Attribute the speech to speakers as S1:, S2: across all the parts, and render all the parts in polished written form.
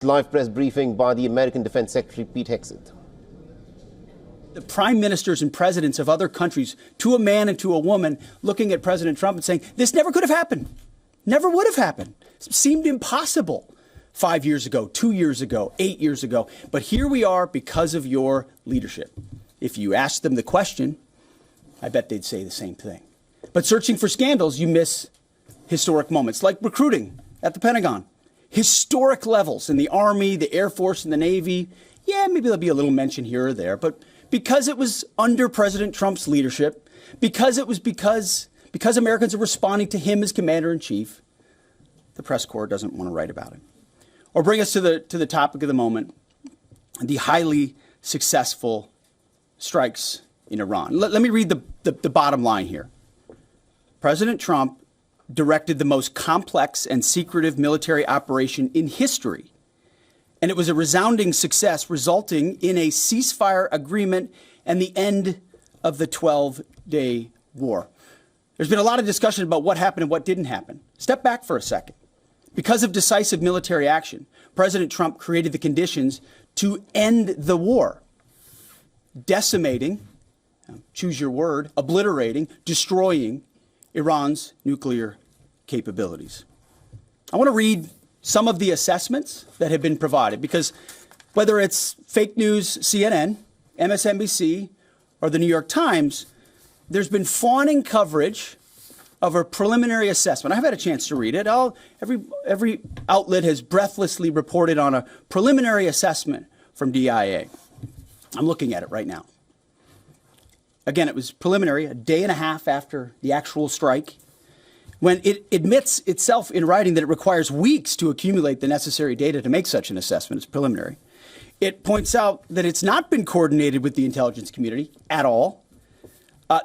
S1: Live press briefing by the American Defense Secretary Pete Hegseth.
S2: The prime ministers and presidents of other countries, to a man and to a woman, looking at President Trump and saying, this never could have happened. Never would have happened. It seemed impossible 5 years ago, 2 years ago, 8 years ago. But here we are because of your leadership. If you ask them the question, I bet they'd say the same thing. But searching for scandals, you miss historic moments, like recruiting at the Pentagon. Historic levels in the Army, the Air Force, and the Navy. Yeah, maybe there'll be a little mention here or there, but because it was under President Trump's leadership, because Americans are responding to him as commander-in-chief, the press corps doesn't want to write about it. Or bring us to the topic of the moment, the highly successful strikes in Iran. Let me read the bottom line here. President Trump directed the most complex and secretive military operation in history. And it was a resounding success, resulting in a ceasefire agreement and the end of the 12-day war. There's been a lot of discussion about what happened and what didn't happen. Step back for a second. Because of decisive military action, President Trump created the conditions to end the war, decimating, choose your word, obliterating, destroying Iran's nuclear capabilities. I want to read some of the assessments that have been provided, because whether it's fake news, CNN, MSNBC, or the New York Times, there's been fawning coverage of a preliminary assessment. I've had a chance to read it. Every outlet has breathlessly reported on a preliminary assessment from DIA. I'm looking at it right now. Again, it was preliminary, a day and a half after the actual strike, when it admits itself in writing that it requires weeks to accumulate the necessary data to make such an assessment. It's preliminary. It points out that it's not been coordinated with the intelligence community at all.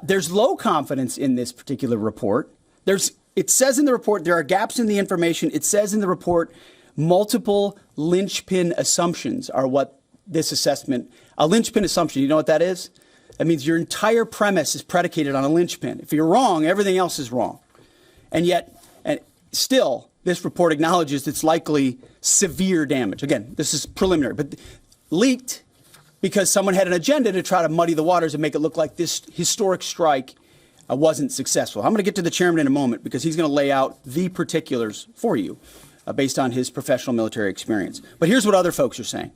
S2: There's low confidence in this particular report. It says in the report there are gaps in the information. It says in the report multiple linchpin assumptions are what this assessment, a linchpin assumption, you know what that is? That means your entire premise is predicated on a linchpin. If you're wrong, everything else is wrong. And yet, still, this report acknowledges it's likely severe damage. Again, this is preliminary, but leaked because someone had an agenda to try to muddy the waters and make it look like this historic strike wasn't successful. I'm going to get to the chairman in a moment because he's going to lay out the particulars for you based on his professional military experience. But here's what other folks are saying.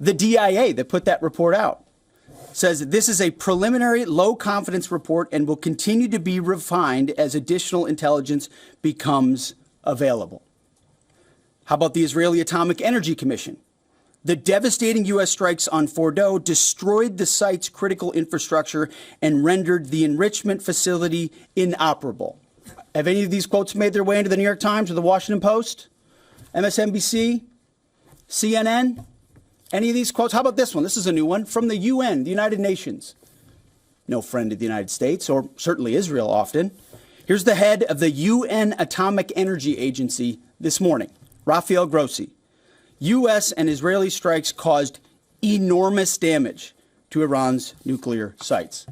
S2: The DIA that put that report out says that this is a preliminary low-confidence report and will continue to be refined as additional intelligence becomes available. How about the Israeli Atomic Energy Commission? The devastating U.S. strikes on Fordow destroyed the site's critical infrastructure and rendered the enrichment facility inoperable. Have any of these quotes made their way into the New York Times or the Washington Post? MSNBC? CNN? Any of these quotes? How about this one? This is a new one from the UN, the United Nations. No friend of the United States, or certainly Israel often. Here's the head of the UN Atomic Energy Agency this morning, Rafael Grossi. U.S. and Israeli strikes caused enormous damage to Iran's nuclear sites.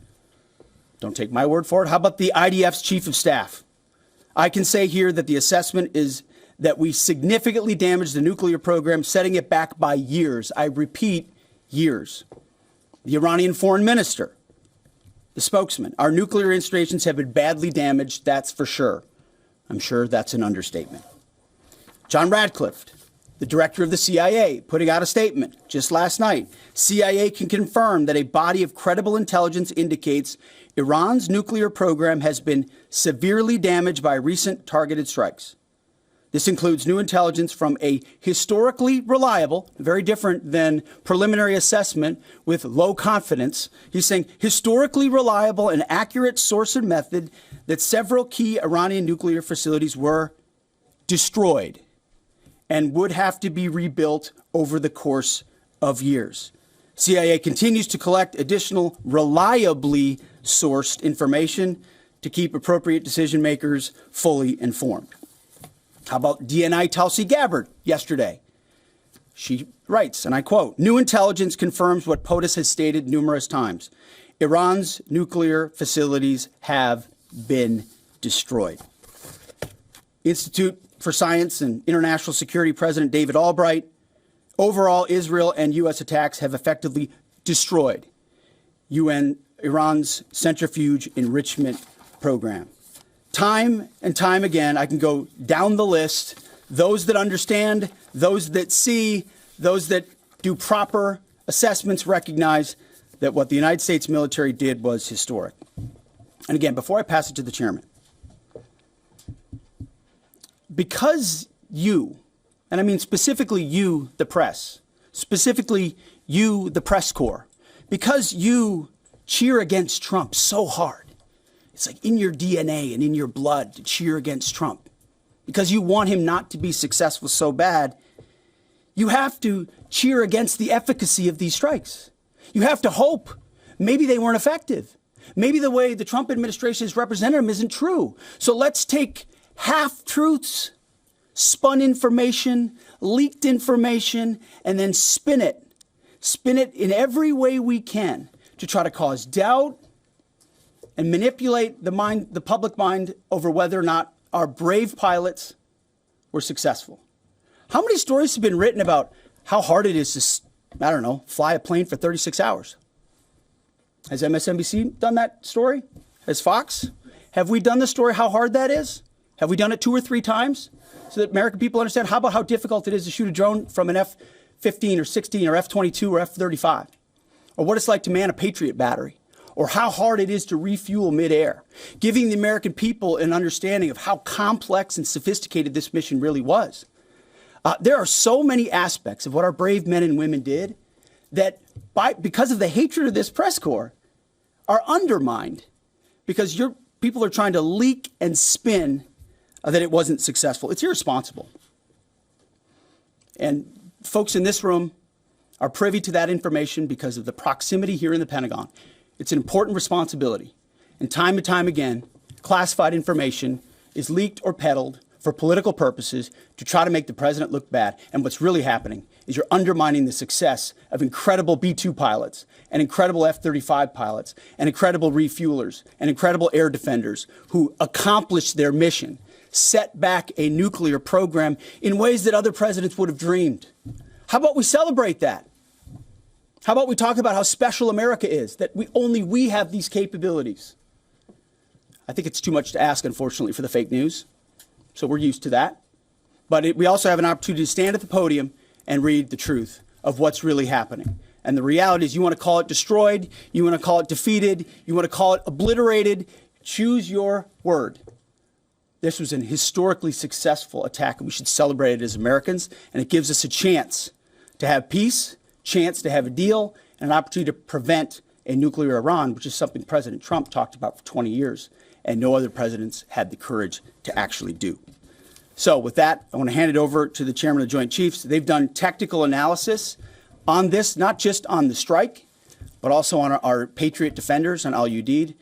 S2: Don't take my word for it. How about the IDF's chief of staff? I can say here that the assessment is that we significantly damaged the nuclear program, setting it back by years. I repeat, years. The Iranian foreign minister, the spokesman, our nuclear installations have been badly damaged, that's for sure. I'm sure that's an understatement. John Radcliffe, the director of the CIA, putting out a statement just last night. CIA can confirm that a body of credible intelligence indicates Iran's nuclear program has been severely damaged by recent targeted strikes. This includes new intelligence from a historically reliable, very different than preliminary assessment with low confidence. He's saying historically reliable and accurate source and method that several key Iranian nuclear facilities were destroyed and would have to be rebuilt over the course of years. CIA continues to collect additional reliably sourced information to keep appropriate decision makers fully informed. How about DNI Tulsi Gabbard yesterday? She writes, and I quote, "New intelligence confirms what POTUS has stated numerous times. Iran's nuclear facilities have been destroyed." Institute for Science and International Security President David Albright Overall, Israel and U.S. attacks have effectively destroyed Iran's centrifuge enrichment program. Time and time again, I can go down the list. Those that understand, those that see, those that do proper assessments recognize that what the United States military did was historic. And again, before I pass it to the chairman, because you, and I mean specifically you, the press, specifically you, the press corps, because you cheer against Trump so hard, it's like in your DNA and in your blood to cheer against Trump, because you want him not to be successful so bad, you have to cheer against the efficacy of these strikes. You have to hope maybe they weren't effective. Maybe the way the Trump administration has represented them isn't true. So let's take half-truths, spun information, leaked information, and then spin it. Spin it in every way we can to try to cause doubt and manipulate the public mind over whether or not our brave pilots were successful. How many stories have been written about how hard it is to, I don't know, fly a plane for 36 hours? Has MSNBC done that story? Has Fox? Have we done the story how hard that is? Have we done it 2 or 3 times so that American people understand? How about how difficult it is to shoot a drone from an F-15 or 16 or F-22 or F-35? Or what it's like to man a Patriot battery? Or how hard it is to refuel midair? Giving the American people an understanding of how complex and sophisticated this mission really was. There are so many aspects of what our brave men and women did that because of the hatred of this press corps are undermined because people are trying to leak and spin that it wasn't successful. It's irresponsible. And folks in this room are privy to that information because of the proximity here in the Pentagon. It's an important responsibility. And time again, classified information is leaked or peddled for political purposes to try to make the president look bad. And what's really happening is you're undermining the success of incredible B-2 pilots and incredible F-35 pilots and incredible refuelers and incredible air defenders who accomplished their mission, set back a nuclear program in ways that other presidents would have dreamed. How about we celebrate that? How about we talk about how special America is, that only we have these capabilities? I think it's too much to ask, unfortunately, for the fake news. So we're used to that. But we also have an opportunity to stand at the podium and read the truth of what's really happening. And the reality is you want to call it destroyed, you want to call it defeated, you want to call it obliterated. Choose your word. This was an historically successful attack, and we should celebrate it as Americans. And it gives us a chance to have peace, chance to have a deal, and an opportunity to prevent a nuclear Iran, which is something President Trump talked about for 20 years, and no other presidents had the courage to actually do. So with that, I want to hand it over to the chairman of the Joint Chiefs. They've done technical analysis on this, not just on the strike, but also on our Patriot defenders, on Al Udeid.